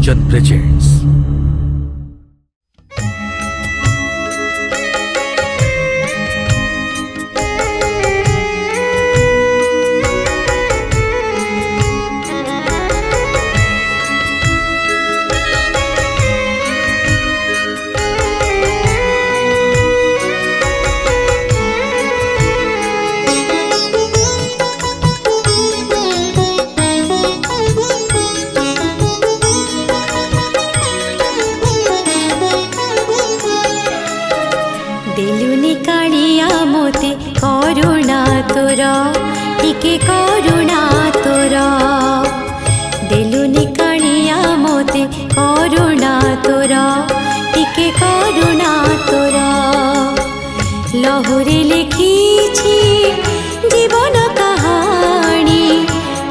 Vision presents देलुनी Kaliya मोते करुणा तोर टिके करुणा तोर देलुनी कालिया मोते करुणा तोर टिके करुणा तोर लहुरे लिखिछि जीवन कहानी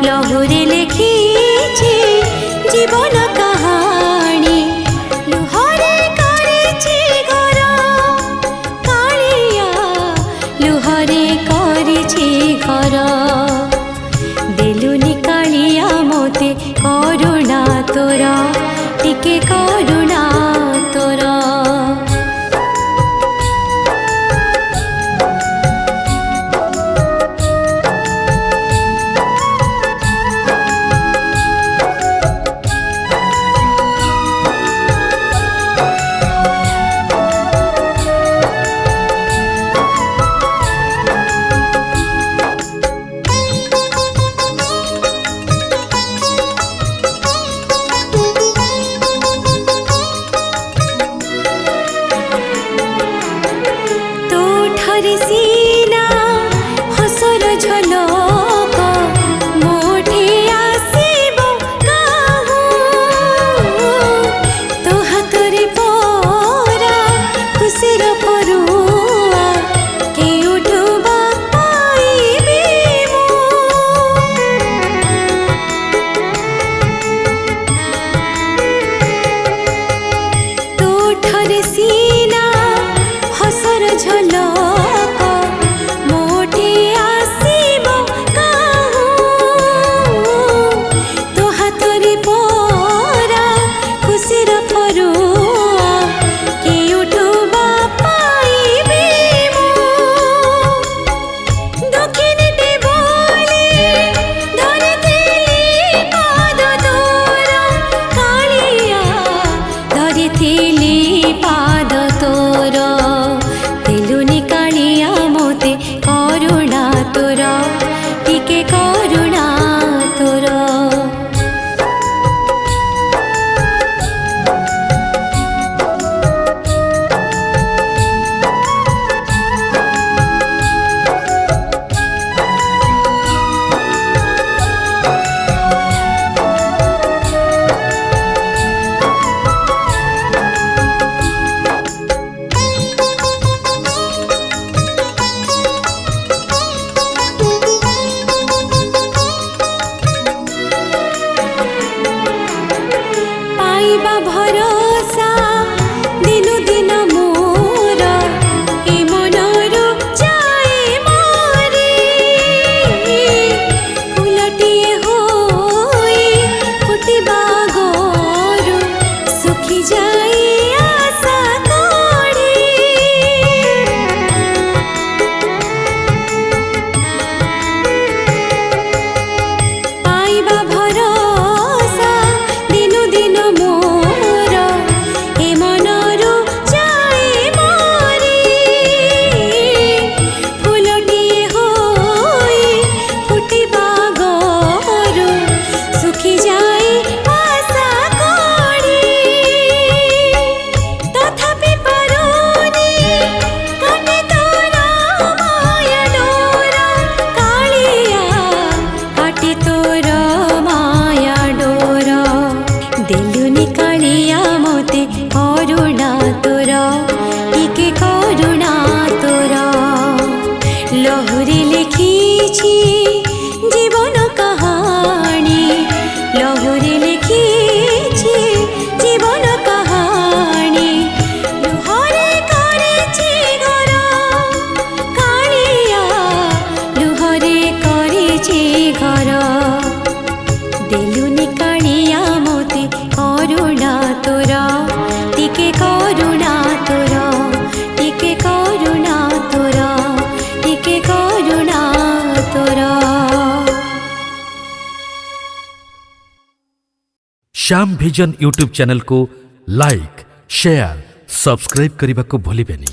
लहुरे लिखिछि जीवन कहानी लुहरे करिछि घर लुहरे करिछि घर देलुनी कालिया मोते करुणा तोर टिके करुणा तोर सीना हसर झलक मोठे आसीब काहू तो हातरे परा खुशीर परुआ केउठुबा पाइबी तोठरे सीना हसर झलक पाद तोर देलुनी कालिया मोते करुणा तोर टिके करुणा तोर पाइबा भरोसा दिनु दिन मोर ए मनरु जाए मरे फुलटिए होई फुटिबा गोरु सुखी जाए आशा तोड़ी पाइबा भरोसा दिनु दिन मोर ए मनरु जाए मरे फुलटिए होई फुटिबा गोरु सुखी जाए आशा कड़ी तथापि पारुनी काटे तोर माया डोर कालिया काटे तोर माया डोर देलुनी कालिया मोते करुणा तोर टिके करुणा तोर लहुरे लिखिछि जीवन कहानी लहुरे लिखिछि जीवन कहानी लुहरे करिछि घर कालिया लुहरे करिछि घर देलुनी कालिया मोते करुणा श्याम विजन यूट्यूब चैनल को लाइक शेयर सब्सक्राइब करने को भूलिबेनी।